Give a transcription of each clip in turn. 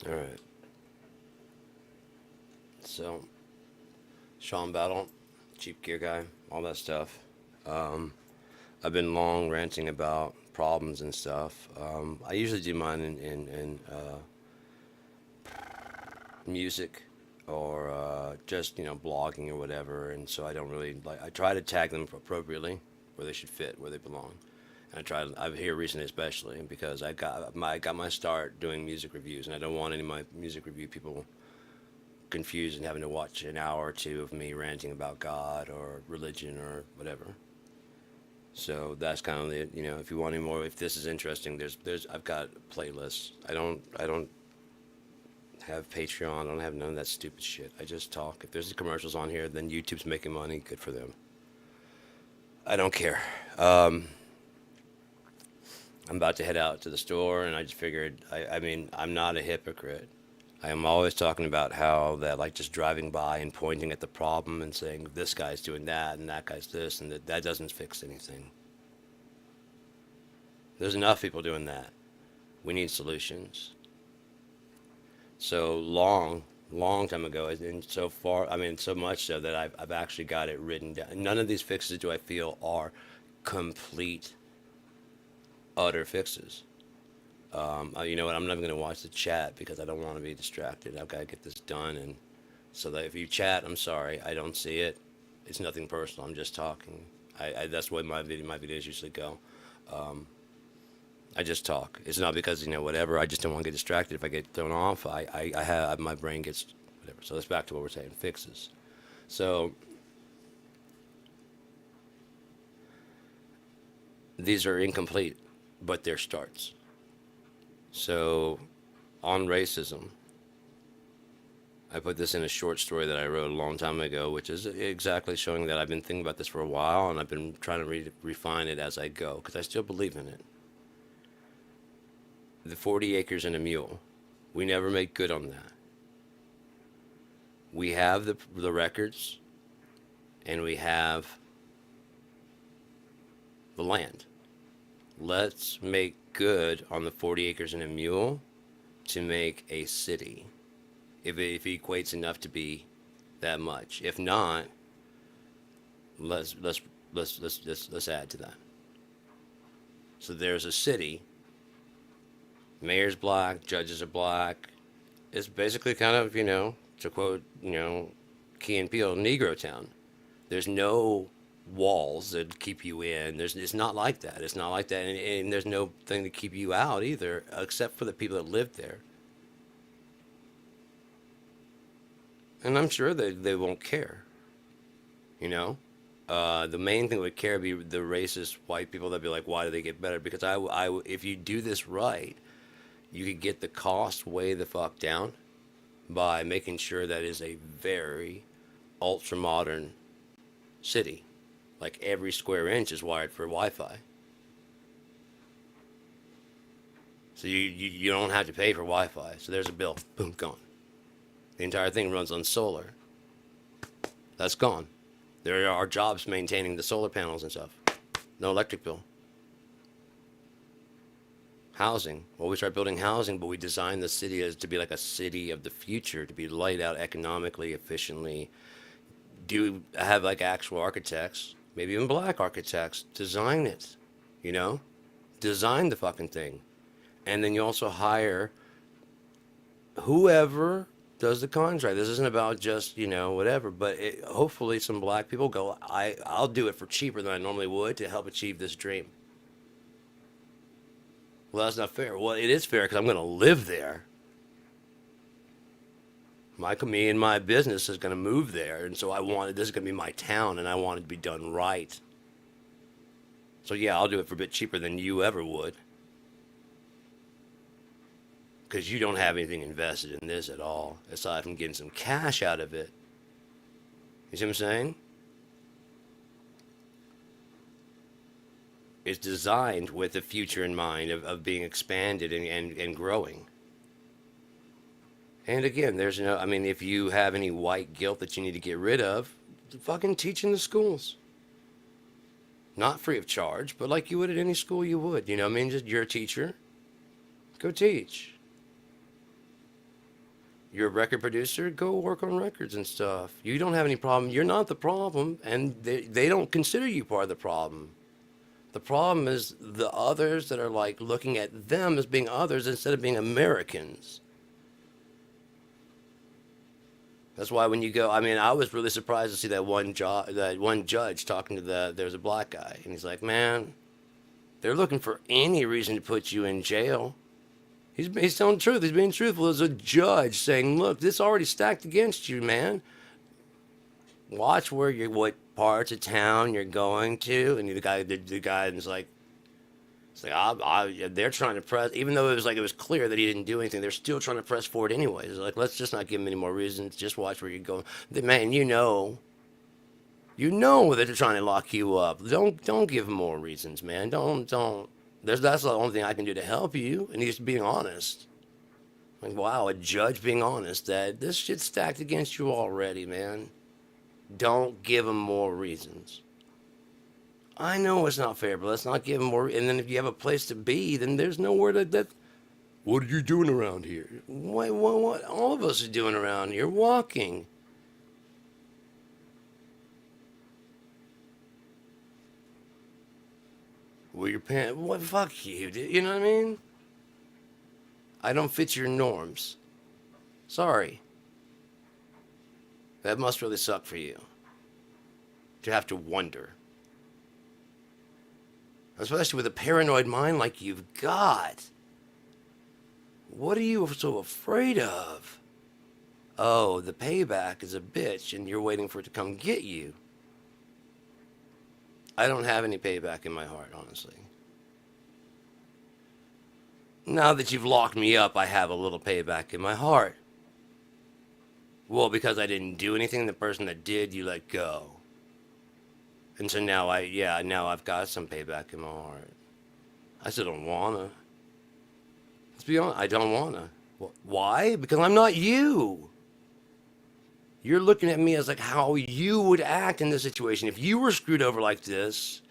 All right. So, Sean Battle, cheap gear guy, all that stuff. Um, I've been long ranting about problems and stuff. I usually do mine in music or just blogging or whatever, and so I don't really like. I try to tag them appropriately where they should fit, where they belong. And I try. I here recently, especially because I got my start doing music reviews, and I don't want any of my music review people confused and having to watch an hour or two of me ranting about God or religion or whatever. So that's kind of the if you want any more, if this is interesting, there's I've got playlists. I don't have Patreon. I don't have none of that stupid shit. I just talk. If there's commercials on here, then YouTube's making money. Good for them. I don't care. I'm about to head out to the store, and I just figured. I mean, I'm not a hypocrite. I am always talking about how that, like, just driving by and pointing at the problem and saying this guy's doing that and that guy's this and that doesn't fix anything. There's enough people doing that. We need solutions. So long time ago, and so far, I mean, so much so that I've actually got it written down. None of these fixes do I feel are complete, utter fixes. You know what? I'm not even going to watch the chat because I don't want to be distracted. I've got to get this done. And so that if you chat, I'm sorry, I don't see it. It's nothing personal. I'm just talking. That's the way my videos usually go. I just talk. It's not because whatever. I just don't want to get distracted. If I get thrown off, I have my brain gets whatever. So that's back to what we're saying. Fixes. So these are incomplete, but they're starts. So on racism, I put this in a short story that I wrote a long time ago, which is exactly showing that I've been thinking about this for a while and I've been trying to refine it as I go because I still believe in it. The 40 acres and a mule, we never make good on that. We have the records and we have the land. Let's make good on the 40 acres and a mule to make a city. If it equates enough to be that much. If not, let's let's let's add to that. So there's a city. Mayor's black, judges are black. It's basically kind of to quote Key and Peele, Negro Town. There's no walls that keep you in. It's not like that. It's not like that, and there's no thing to keep you out either, except for the people that live there. And I'm sure they won't care. You know, the main thing that would care be the racist white people that be like, why do they get better? Because if you do this right, you could get the cost way the fuck down by making sure that is a very ultra modern city. Like every square inch is wired for Wi-Fi, so you don't have to pay for Wi-Fi. So there's a bill, boom, gone. The entire thing runs on solar. That's gone. There are jobs maintaining the solar panels and stuff. No electric bill. Housing. Well, we start building housing, but we designed the city as to be like a city of the future, to be laid out economically, efficiently. Do have like actual architects, maybe even black architects, design it. You know, design the fucking thing, and then you also hire whoever does the contract. This isn't about just whatever, but hopefully some black people go. I'll do it for cheaper than I normally would to help achieve this dream. Well, that's not fair. Well, it is fair because I'm going to live there. Me and my business is going to move there, and so I wanted this is going to be my town, and I want it to be done right. So yeah, I'll do it for a bit cheaper than you ever would, because you don't have anything invested in this at all, aside from getting some cash out of it. You see what I'm saying? It's designed with the future in mind of being expanded and growing. And again, there's no, I mean, if you have any white guilt that you need to get rid of, fucking teach in the schools. Not free of charge, but like you would at any school you would. You know what I mean? Just you're a teacher, go teach. You're a record producer, go work on records and stuff. You don't have any problem. You're not the problem, and they don't consider you part of the problem. The problem is the others that are like looking at them as being others instead of being Americans. That's why when you go, I mean, I was really surprised to see that one judge talking to there's a black guy, and he's like, man, they're looking for any reason to put you in jail. He's telling the truth. He's being truthful. There's a judge saying, look, this already stacked against you, man. Watch what parts of town you're going to. And the guy is like, it's like, they're trying to press, even though it was clear that he didn't do anything, they're still trying to press forward anyways. It's like, let's just not give him any more reasons. Just watch where you're going. Man, you know that they're trying to lock you up. Don't give them more reasons, man. Don't. That's the only thing I can do to help you. And he's being honest. Like, wow, a judge being honest that this shit's stacked against you already, man. Don't give them more reasons. I know it's not fair, but let's not give them more. And then if you have a place to be, then there's nowhere that. What are you doing around here? What all of us are doing around here? Walking. Well, your pants. What? Fuck you, dude. You know what I mean? I don't fit your norms. Sorry. That must really suck for you. To have to wonder. Especially with a paranoid mind like you've got. What are you so afraid of? Oh, the payback is a bitch and you're waiting for it to come get you. I don't have any payback in my heart, honestly. Now that you've locked me up, I have a little payback in my heart. Well, because I didn't do anything, the person that did, you let go. And so now now I've got some payback in my heart. I still don't wanna. Let's be honest, I don't wanna. Why? Because I'm not you. You're looking at me as like how you would act in this situation. If you were screwed over like this,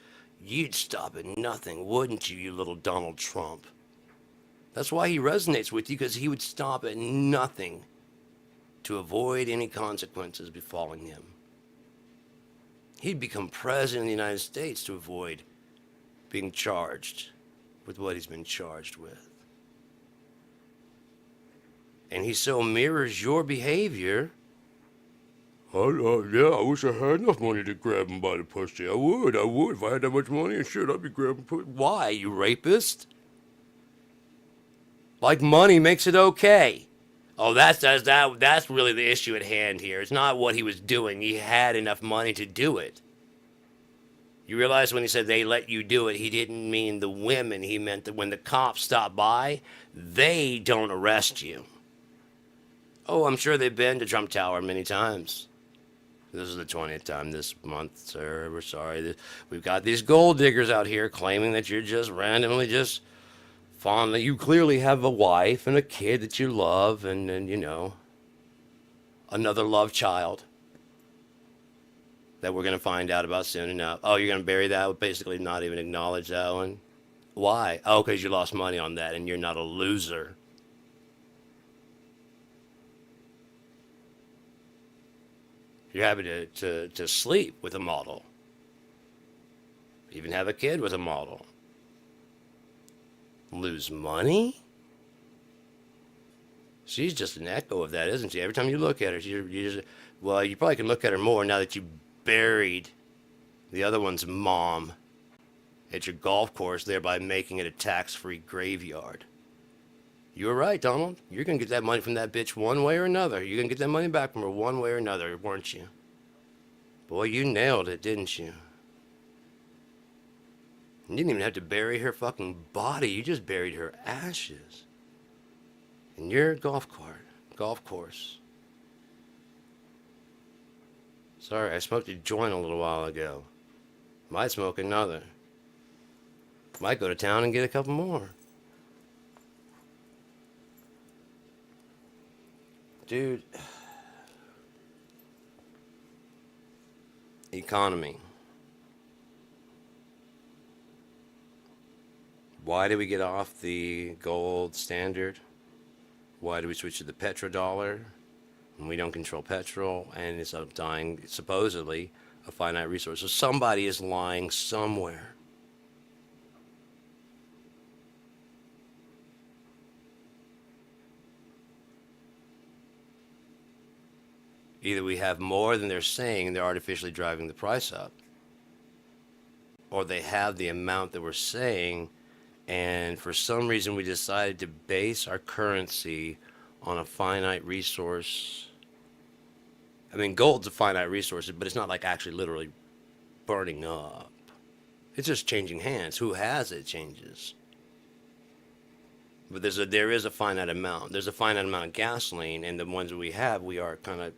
you'd stop at nothing, wouldn't you, you little Donald Trump? That's why he resonates with you, because he would stop at nothing to avoid any consequences befalling him. He'd become president of the United States to avoid being charged with what he's been charged with. And he so mirrors your behavior. Yeah, I wish I had enough money to grab him by the pussy. I would. If I had that much money and shit, I'd be grabbing pussy. Why, you rapist? Like money makes it okay. Oh, that's really the issue at hand here. It's not what he was doing. He had enough money to do it. You realize when he said they let you do it, he didn't mean the women. He meant that when the cops stop by, they don't arrest you. Oh, I'm sure they've been to Trump Tower many times. This is the 20th time this month, sir. We're sorry. We've got these gold diggers out here claiming that you're just randomly just fond. That you clearly have a wife and a kid that you love and you know, another love child that we're going to find out about soon enough. Oh, you're going to bury that? Basically not even acknowledge that one? Why? Oh, because you lost money on that and you're not a loser. You're happy to sleep with a model. Even have a kid with a model. Lose money? She's just an echo of that, isn't she? Every time you look at her, you probably can look at her more now that you buried the other one's mom at your golf course, thereby making it a tax-free graveyard. You were right, Donald. You're going to get that money from that bitch one way or another. You're going to get that money back from her one way or another, weren't you? Boy, you nailed it, didn't you? You didn't even have to bury her fucking body. You just buried her ashes in your golf course. Sorry, I smoked a joint a little while ago. Might smoke another. Might go to town and get a couple more. Dude. Economy. Why did we get off the gold standard? Why do we switch to the petrodollar when we don't control petrol and it's dying, supposedly, a finite resource? So somebody is lying somewhere. Either we have more than they're saying and they're artificially driving the price up, or they have the amount that we're saying, and for some reason we decided to base our currency on a finite resource. I mean, gold's a finite resource, but it's not like actually literally burning up. It's just changing hands. Who has it changes. But there is a finite amount. There's a finite amount of gasoline, and the ones that we have, we are kind of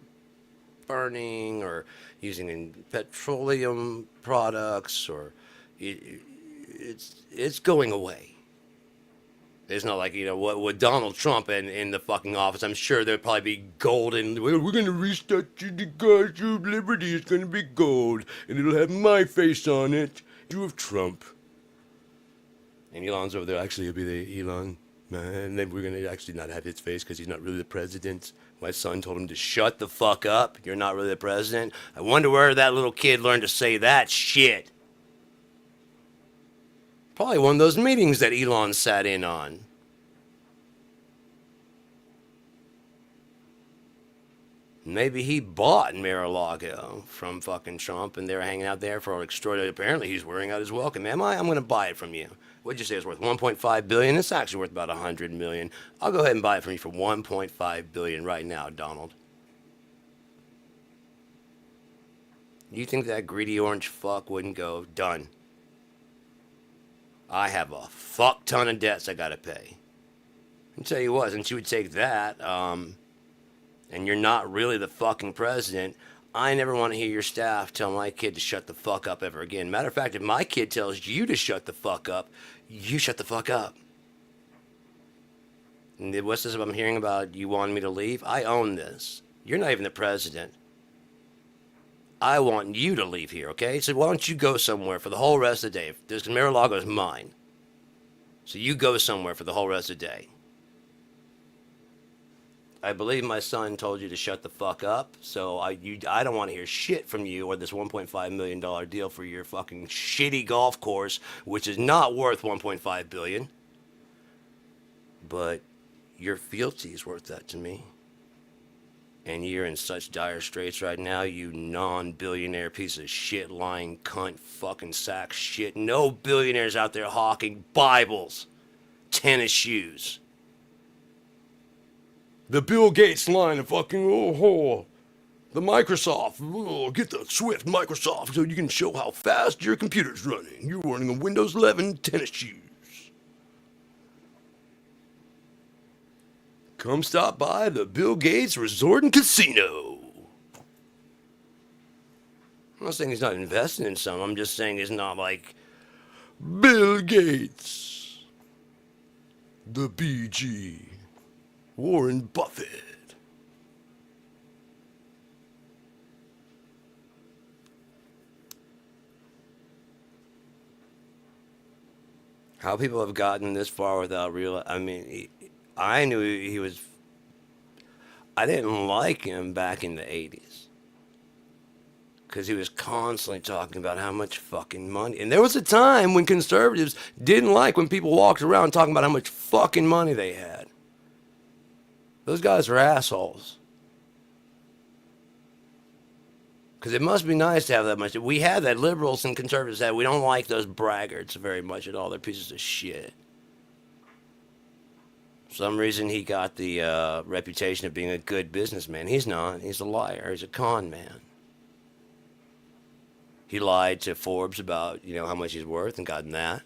burning or using in petroleum products, or it's going away. It's not like, what with Donald Trump in the fucking office. I'm sure there'll probably be gold, and we're going to restart the Statue of Liberty. It's going to be gold, and it'll have my face on it. You have Trump. And Elon's over there. Actually, it'll be the Elon. And then we're going to actually not have his face because he's not really the president. My son told him to shut the fuck up. You're not really the president. I wonder where that little kid learned to say that shit. Probably one of those meetings that Elon sat in on. Maybe he bought Mar-a-Lago from fucking Trump, and they're hanging out there for an extraordinary. Apparently, he's wearing out his welcome. I'm going to buy it from you. What'd you say it's worth? 1.5 billion. It's actually worth about 100 million. I'll go ahead and buy it from you for 1.5 billion right now, Donald. You think that greedy orange fuck wouldn't go? Done. I have a fuck ton of debts I gotta pay. I'll tell you what, since you would take that, and you're not really the fucking president, I never want to hear your staff tell my kid to shut the fuck up ever again. Matter of fact, if my kid tells you to shut the fuck up, you shut the fuck up. And what's this I'm hearing about you wanting me to leave? I own this. You're not even the president. I want you to leave here, okay? So why don't you go somewhere for the whole rest of the day? This Mar-a-Lago is mine. So you go somewhere for the whole rest of the day. I believe my son told you to shut the fuck up, so I don't want to hear shit from you or this $1.5 million deal for your fucking shitty golf course, which is not worth $1.5 billion. But your fealty is worth that to me. And you're in such dire straits right now, you non-billionaire piece of shit, lying cunt, fucking sack shit. No billionaires out there hawking Bibles, tennis shoes. The Bill Gates line of fucking, the Microsoft, get the Swift Microsoft so you can show how fast your computer's running. You're running a Windows 11 tennis shoes. Come stop by the Bill Gates Resort and Casino. I'm not saying he's not investing in some. I'm just saying he's not like Bill Gates, the BG, Warren Buffett. How people have gotten this far without real. I mean, I knew he was. I didn't like him back in the 80s. Because he was constantly talking about how much fucking money. And there was a time when conservatives didn't like when people walked around talking about how much fucking money they had. Those guys are assholes. Because it must be nice to have that much. We have that, liberals and conservatives have. We don't like those braggarts very much at all. They're pieces of shit. For some reason, he got the reputation of being a good businessman. He's not. He's a liar. He's a con man. He lied to Forbes about, how much he's worth and gotten that.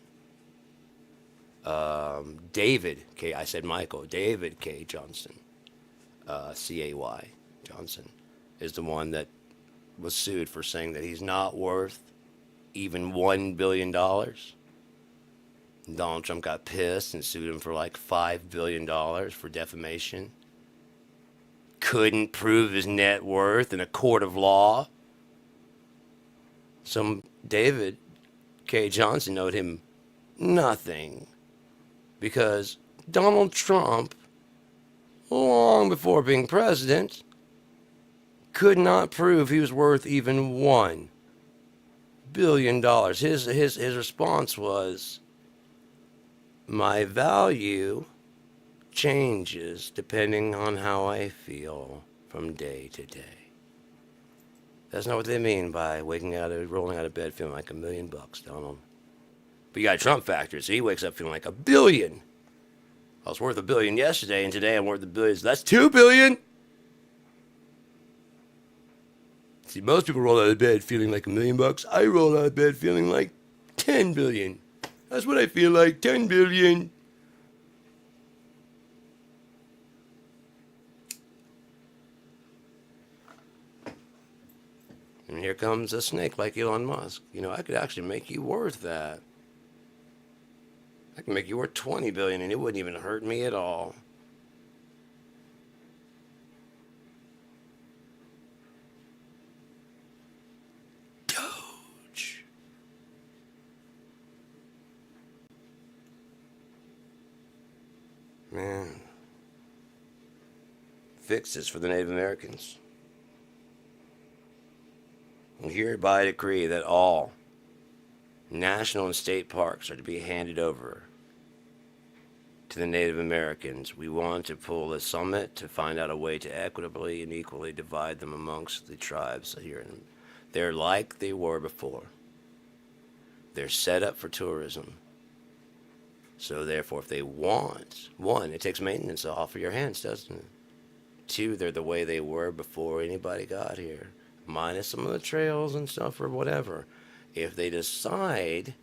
David K. I said Michael. David K. Johnson, C-A-Y, Johnson, is the one that was sued for saying that he's not worth even $1 billion. Donald Trump got pissed and sued him for like $5 billion for defamation. Couldn't prove his net worth in a court of law. Some David K. Johnson owed him nothing because Donald Trump long before being president, could not prove he was worth even $1 billion. His response was, my value changes depending on how I feel from day to day. That's not what they mean by rolling out of bed feeling like $1 million, Donald. But you got a Trump factor, so he wakes up feeling like $1 billion. I was worth $1 billion yesterday, and today I'm worth $1 billion. So that's $2 billion. See, most people roll out of bed feeling like $1 million. I roll out of bed feeling like 10 billion. That's what I feel like, 10 billion. And here comes a snake like Elon Musk. I could actually make you worth that. I can make you worth 20 billion and it wouldn't even hurt me at all. Doge. Man. Fixes for the Native Americans. And hereby decree that all national and state parks are to be handed over to the Native Americans. We want to pull a summit to find out a way to equitably and equally divide them amongst the tribes here. They're like they were before. They're set up for tourism. So therefore, if they want, one, it takes maintenance off of your hands, doesn't it? Two, they're the way they were before anybody got here, minus some of the trails and stuff or whatever. If they decide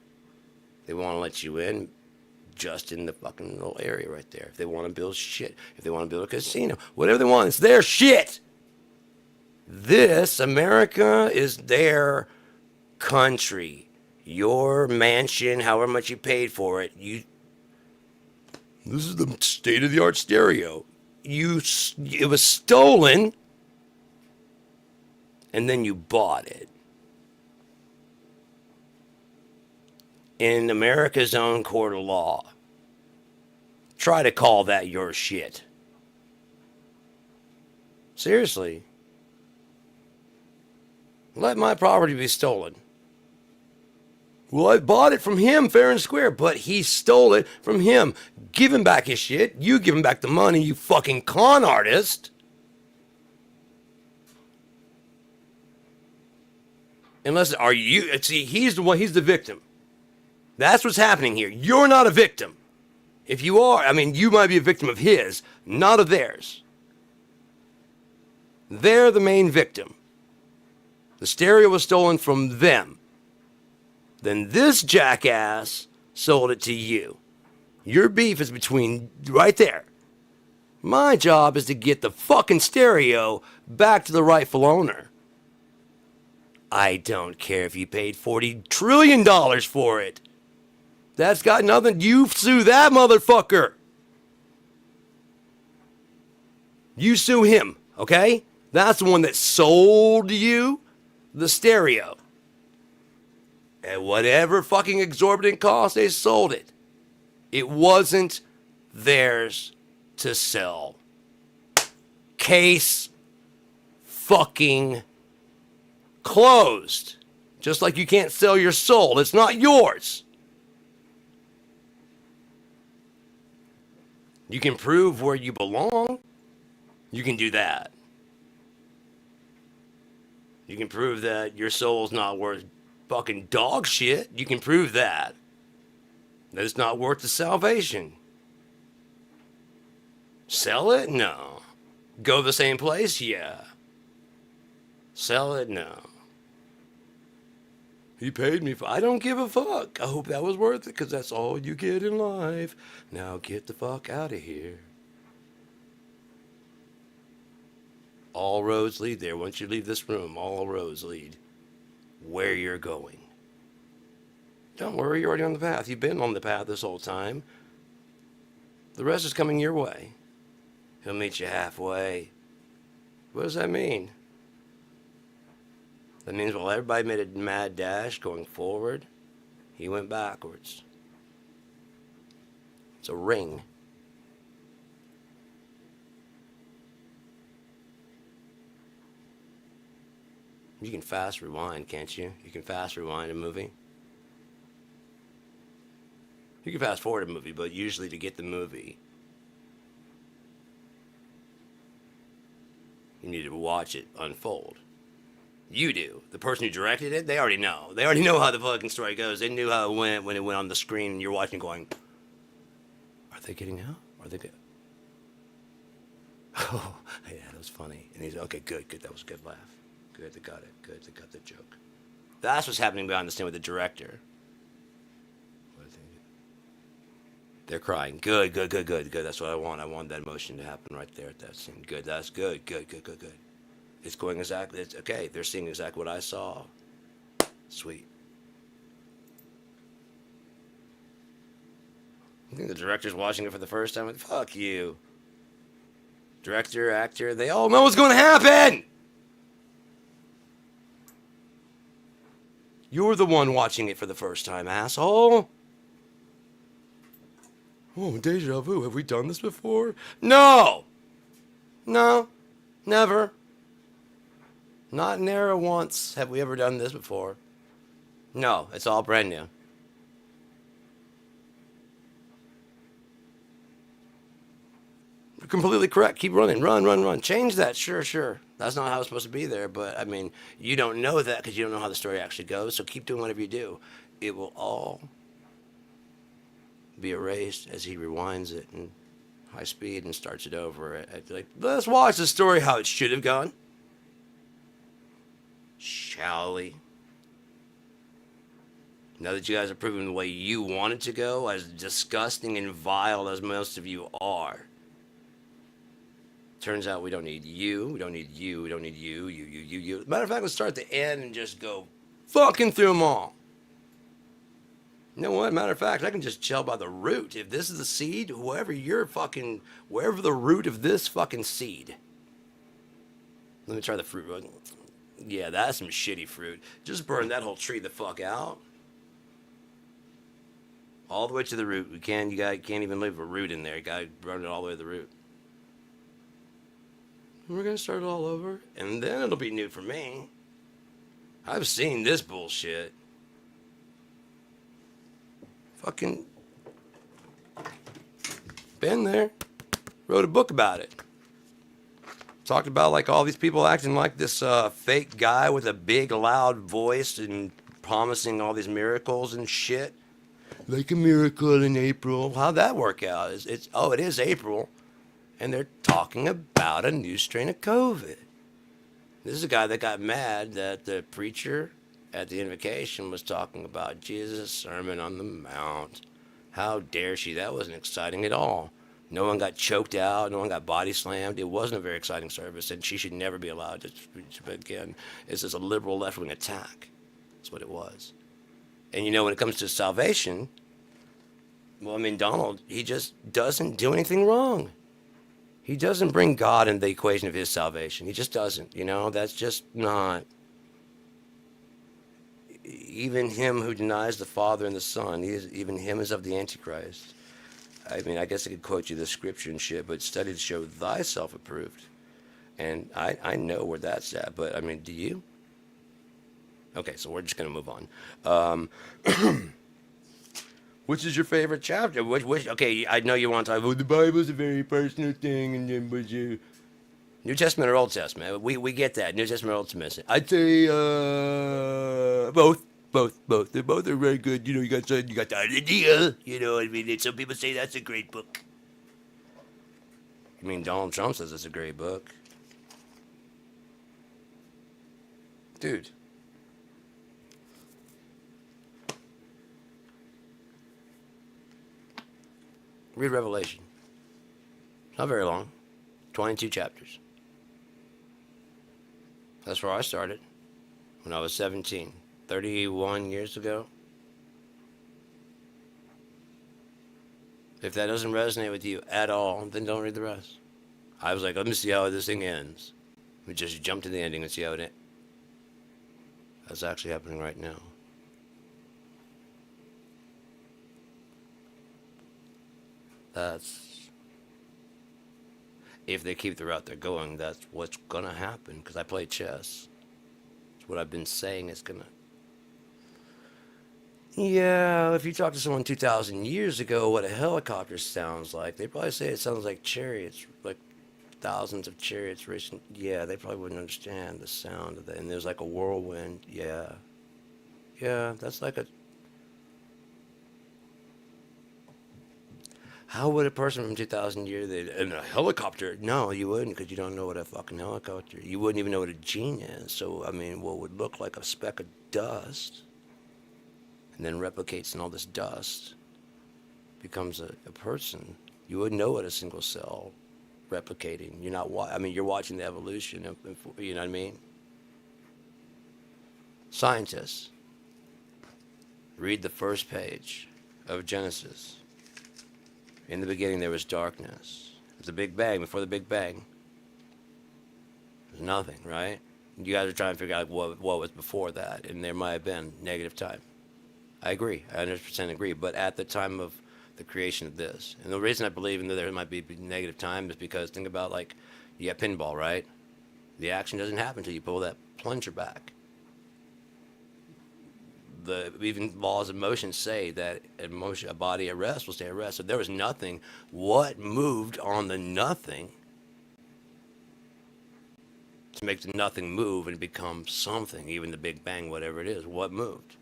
they want to let you in, just in the fucking little area right there. If they want to build shit, if they want to build a casino, whatever they want, it's their shit. This, America, is their country. Your mansion, however much you paid for it, this is the state-of-the-art stereo. It was stolen, and then you bought it. In America's own court of law. Try to call that your shit. Seriously. Let my property be stolen. Well, I bought it from him fair and square, but he stole it from him. Give him back his shit. You give him back the money, you fucking con artist. He's the victim. That's what's happening here. You're not a victim. If you are, you might be a victim of his, not of theirs. They're the main victim. The stereo was stolen from them. Then this jackass sold it to you. Your beef is between right there. My job is to get the fucking stereo back to the rightful owner. I don't care if you paid $40 trillion for it. That's got nothing. You sue that motherfucker. You sue him, okay? That's the one that sold you the stereo. At whatever fucking exorbitant cost they sold it. It wasn't theirs to sell. Case fucking closed. Just like you can't sell your soul. It's not yours. You can prove where you belong. You can do that. You can prove that your soul's not worth fucking dog shit. You can prove that. That it's not worth the salvation. Sell it? No. Go the same place? Yeah. Sell it? No. He paid me for. I don't give a fuck. I hope that was worth it because that's all you get in life. Now get the fuck out of here. All roads lead there. Once you leave this room, all roads lead where you're going. Don't worry, you're already on the path. You've been on the path this whole time. The rest is coming your way. He'll meet you halfway. What does that mean? That means while everybody made a mad dash going forward, he went backwards. It's a ring. You can fast rewind, can't you? You can fast rewind a movie. You can fast forward a movie, but usually to get the movie, you need to watch it unfold. You do. The person who directed it, they already know. They already know how the fucking story goes. They knew how it went when it went on the screen, and you're watching going, are they getting out? Are they good? Oh, yeah, that was funny. And he's, okay, good, good. That was a good laugh. Good, they got it. Good, they got the joke. That's what's happening behind the scene with the director. They're crying. Good, good, good, good, good. That's what I want. I want that emotion to happen right there at that scene. Good, that's good, good, good, good, good. It's going exactly, it's okay. They're seeing exactly what I saw. Sweet. You think the director's watching it for the first time? Fuck you. Director, actor, they all know what's going to happen! You're the one watching it for the first time, asshole. Oh, deja vu. Have we done this before? No! No. Never. Not never once have we ever done this before. No, it's all brand new. You're completely correct. Keep running. Run, run, run. Change that. Sure, sure. That's not how it's supposed to be there, but I mean, you don't know that because you don't know how the story actually goes, so keep doing whatever you do. It will all be erased as he rewinds it in high speed and starts it over. Like, let's watch the story how it should have gone. Shall we? Now that you guys are proving the way you want it to go, as disgusting and vile as most of you are, turns out we don't need you, we don't need you, we don't need you. Matter of fact, let's start at the end and just go fucking through them all. You know what? Matter of fact, I can just tell by the root. If this is the seed, wherever the root of this fucking seed. Let me try the fruit. Yeah, that's some shitty fruit. Just burn that whole tree the fuck out. All the way to the root. You can't even leave a root in there. You gotta burn it all the way to the root. And we're gonna start it all over, and then it'll be new for me. I've seen this bullshit. Fucking been there. Wrote a book about it. Talked about like all these people acting like this fake guy with a big loud voice and promising all these miracles and shit. Like a miracle in April. How'd that work out? It is April. And they're talking about a new strain of COVID. This is a guy that got mad that the preacher at the invocation was talking about Jesus' Sermon on the Mount. How dare she? That wasn't exciting at all. No one got choked out. No one got body slammed. It wasn't a very exciting service, and she should never be allowed to preach. But again, it's just a liberal left-wing attack. That's what it was. And you know, when it comes to salvation, well, I mean, Donald, he just doesn't do anything wrong. He doesn't bring God into the equation of his salvation. He just doesn't. You know, that's just not. Even him who denies the Father and the Son, even him is of the Antichrist. I mean, I guess I could quote you the scripture and shit, but study to show thyself approved. And I know where that's at, but I mean, do you? Okay, so we're just going to move on. Which is your favorite chapter? Okay, I know you want to talk about the Bible's a very personal thing, and then but you. New Testament or Old Testament? We get that. New Testament or Old Testament? I'd say both. They both are very good. You know, you got the idea. You know what I mean? Some people say that's a great book. I mean, Donald Trump says it's a great book. Dude. Read Revelation. Not very long. 22 chapters. That's where I started when I was 17, 31 years ago. If that doesn't resonate with you at all, then don't read the rest. I was like, let me see how this thing ends. Let me just jump to the ending and see how it ends. That's actually happening right now. That's, if they keep the route they're going, that's what's gonna happen, because I play chess. It's what I've been saying is gonna. Yeah, if you talk to someone 2,000 years ago, what a helicopter sounds like, they probably say it sounds like chariots, like thousands of chariots racing. Yeah, they probably wouldn't understand the sound of that. And there's like a whirlwind. Yeah, yeah, that's like a. How would a person from 2,000 years in a helicopter? No, you wouldn't, because you don't know what a fucking helicopter. You wouldn't even know what a gene is. So I mean, what would look like a speck of dust, and then replicates in all this dust, becomes a person. You wouldn't know what a single cell replicating. You're not. I mean, you're watching the evolution. You know what I mean? Scientists, read the first page of Genesis. In the beginning, there was darkness. It was the Big Bang. Before the Big Bang, there's nothing, right? You guys are trying to figure out what was before that, and there might have been negative time. I agree. I 100% agree. But at the time of the creation of this, and the reason I believe in that there might be negative time is because think about, like, you got pinball, right? The action doesn't happen until you pull that plunger back. The even laws of motion say that a body at rest will stay at rest. So there was nothing. What moved on the nothing to make the nothing move and become something, even the Big Bang, whatever it is? What moved?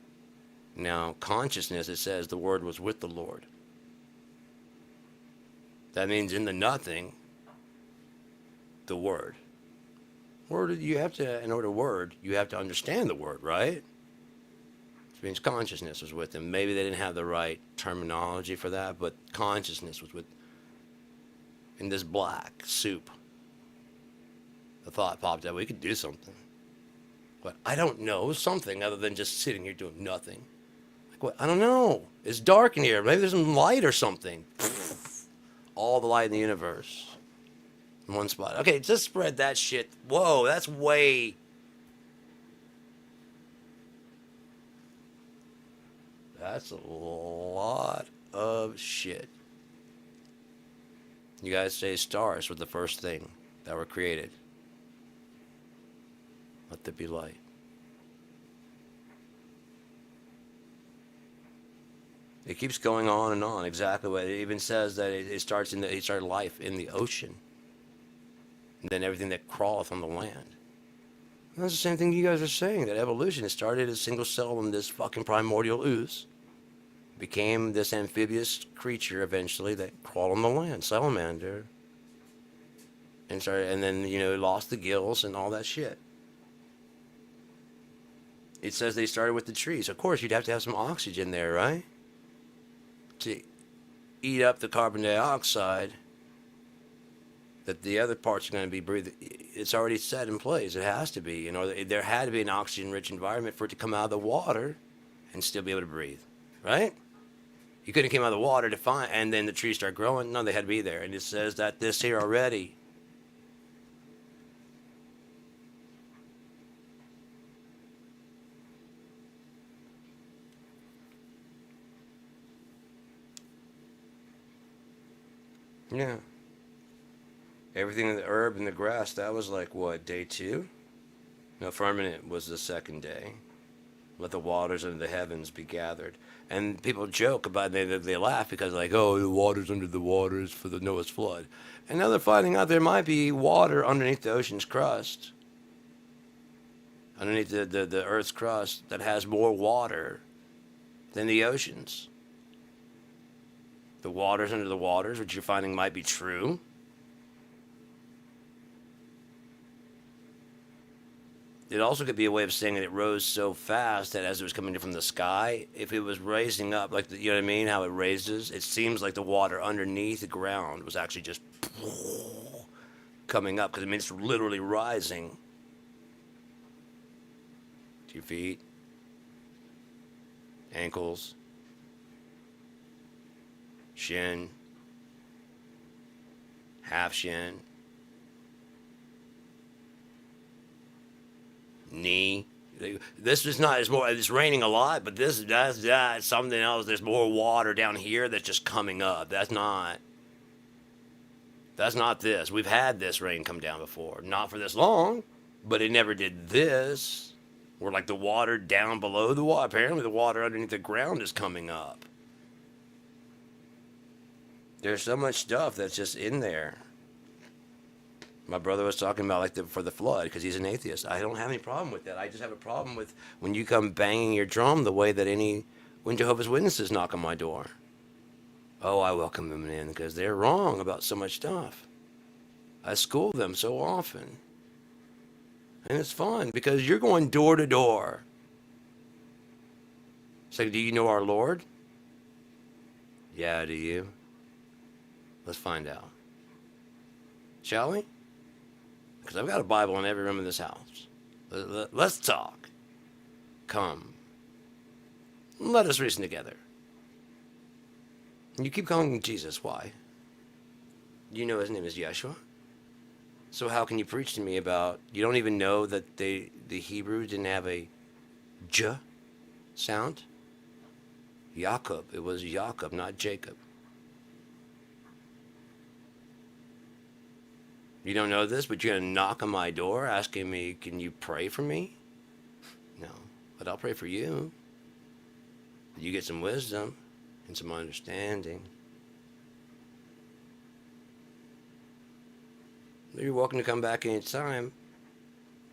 Now, consciousness, it says the Word was with the Lord. That means in the nothing, the Word. Word, you have to, in order to word, you have to understand the Word, right? Which means consciousness was with them. Maybe they didn't have the right terminology for that, but consciousness was with. In this black soup, the thought popped up, we could do something. But I don't know, something other than just sitting here doing nothing. Like what? I don't know. It's dark in here. Maybe there's some light or something. All the light in the universe in one spot. Okay, just spread that shit. Whoa, that's way. That's a lot of shit. You guys say stars were the first thing that were created. Let there be light. It keeps going on and on. Exactly what it even says that it starts it started life in the ocean, and then everything that crawleth on the land. And that's the same thing you guys are saying. That evolution, it started as a single cell in this fucking primordial ooze, became this amphibious creature eventually that crawled on the land, salamander, and then lost the gills and all that shit. It says they started with the trees. Of course, you'd have to have some oxygen there, right? To eat up the carbon dioxide that the other parts are going to be breathing. It's already set in place. It has to be. There had to be an oxygen-rich environment for it to come out of the water and still be able to breathe, right? You couldn't come out of the water to find, and then the trees start growing. No, they had to be there. And it says that this here already. Yeah. Everything in the herb and the grass, that was like what, day 2? No, firmament was the second day. Let the waters under the heavens be gathered. And people joke about it, they laugh because like, oh, the waters under the waters for the Noah's flood. And now they're finding out there might be water underneath the ocean's crust. Underneath the earth's crust that has more water than the oceans. The waters under the waters, which you're finding might be true. It also could be a way of saying that it rose so fast that as it was coming from the sky, if it was raising up, like, you know what I mean, how it raises, it seems like the water underneath the ground was actually just coming up, because it means it's literally rising to your feet, ankles, shin, half shin, knee. This is not, it's raining a lot, but that's something else. There's more water down here that's just coming up. That's not this. We've had this rain come down before. Not for this long, but it never did this. Or like the water down below the water. Apparently, the water underneath the ground is coming up. There's so much stuff that's just in there. My brother was talking about like for the flood because he's an atheist. I don't have any problem with that. I just have a problem with when you come banging your drum the way that when Jehovah's Witnesses knock on my door. Oh, I welcome them in because they're wrong about so much stuff. I school them so often. And it's fun because you're going door to door. It's like, do you know our Lord? Yeah, do you? Let's find out. Shall we? Because I've got a Bible in every room in this house. Let's talk. Come. Let us reason together. You keep calling him Jesus. Why? You know his name is Yeshua. So how can you preach to me about, you don't even know that the Hebrew didn't have a J sound? Jacob. It was Jacob, not Jacob. You don't know this, but you're going to knock on my door asking me, can you pray for me? No, but I'll pray for you. You get some wisdom and some understanding. You're welcome to come back anytime.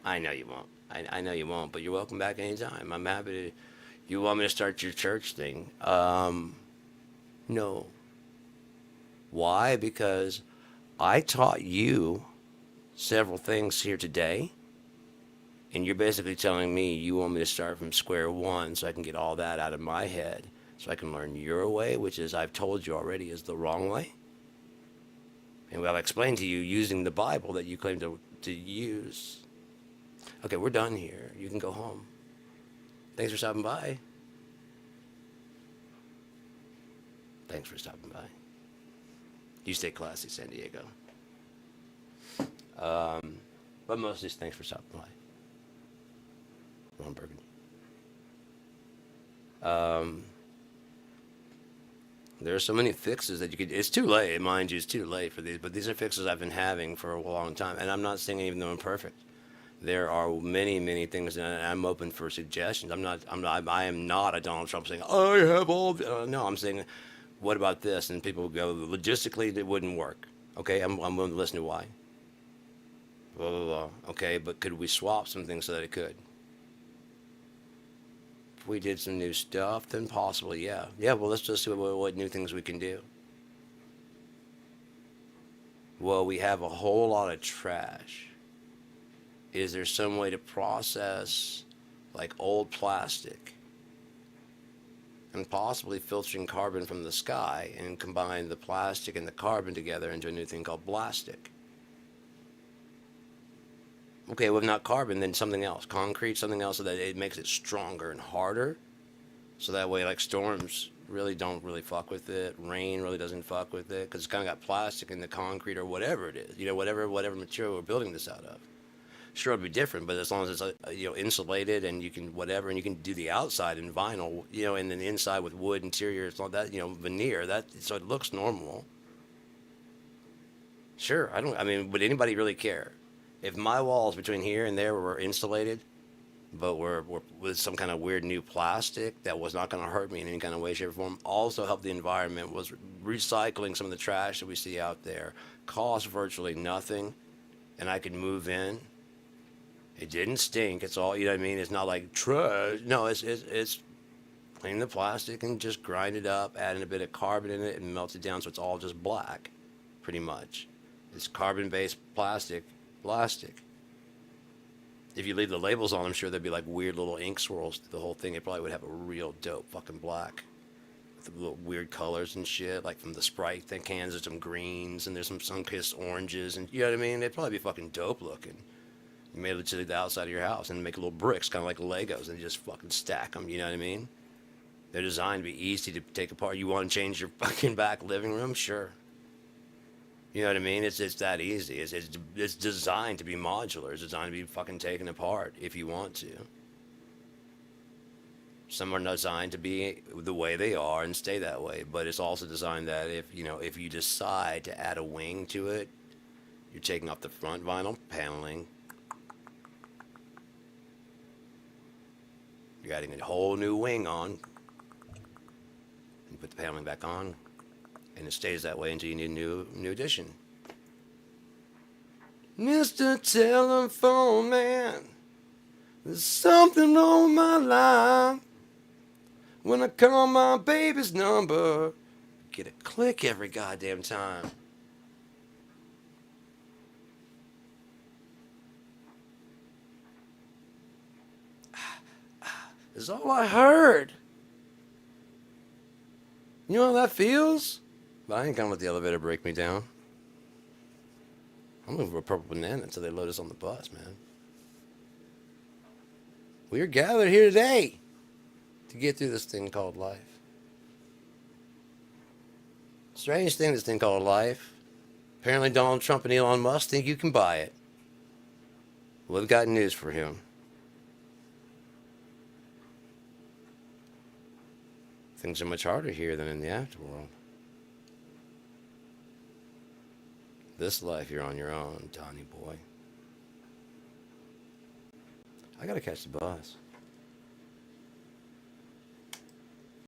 I know you won't. I know you won't, but you're welcome back anytime. I'm happy to. You want me to start your church thing? No. Why? Because I taught you several things here today, and you're basically telling me you want me to start from square one so I can get all that out of my head, so I can learn your way, which is I've told you already is the wrong way. And I've explained to you using the Bible that you claim to use. Okay, we're done here. You can go home. Thanks for stopping by. Thanks for stopping by. You stay classy, San Diego. But mostly thanks for stopping by. Ron Burgundy. There are so many fixes that you could. It's too late, mind you. It's too late for these, but these are fixes I've been having for a long time, and I'm not saying even though I'm perfect. There are many, many things, and I'm open for suggestions. I am not a Donald Trump saying I have all. No, I'm saying, what about this? And people go logistically, it wouldn't work. Okay, I'm willing to listen to why. Blah blah blah. Okay, but could we swap some things so that it could? If we did some new stuff, then possibly, yeah. Yeah, well, let's just see what new things we can do. Well, we have a whole lot of trash. Is there some way to process like old plastic and possibly filtering carbon from the sky and combine the plastic and the carbon together into a new thing called blastic? Okay, well, if not carbon, then something else, concrete, something else, so that it makes it stronger and harder. So that way, like storms don't really fuck with it. Rain really doesn't fuck with it because it's kind of got plastic in the concrete or whatever it is. Whatever material we're building this out of. Sure, it'd be different, but as long as it's insulated and you can whatever, and you can do the outside in vinyl, and then the inside with wood interior, it's all that veneer, that so it looks normal. Sure, I don't. I mean, would anybody really care if my walls between here and there were insulated, but were with some kind of weird new plastic that was not going to hurt me in any kind of way, shape, or form? Also, help the environment, was recycling some of the trash that we see out there, cost virtually nothing, and I could move in. It didn't stink. It's all, what I mean? It's not like trash. No, it's clean the plastic and just grind it up, adding a bit of carbon in it and melt it down so it's all just black, pretty much. It's carbon-based plastic. If you leave the labels on, I'm sure there'd be like weird little ink swirls through the whole thing. It probably would have a real dope fucking black with the little weird colors and shit, like from the Sprite cans. There's some greens and there's some sun-kissed oranges, and you know what I mean? It'd probably be fucking dope looking. You made it to the outside of your house and make little bricks, kind of like Legos, and you just fucking stack them. You know what I mean? They're designed to be easy to take apart. You want to change your fucking back living room? Sure. You know what I mean? It's that easy. It's designed to be modular. It's designed to be fucking taken apart if you want to. Some are designed to be the way they are and stay that way, but it's also designed that if you decide to add a wing to it, you're taking off the front vinyl paneling. You're adding a whole new wing on. You put the paneling back on, and it stays that way until you need a new addition. Mr. Telephone Man, there's something on my line. When I call my baby's number, get a click every goddamn time. Is all I heard. You know how that feels? But I ain't gonna let the elevator break me down. I'm looking for a purple banana until they load us on the bus, man. We are gathered here today to get through this thing called life. Strange thing, this thing called life. Apparently Donald Trump and Elon Musk think you can buy it. Well, we've got news for him. Things are much harder here than in the afterworld. This life, you're on your own, Donny boy. I gotta catch the bus.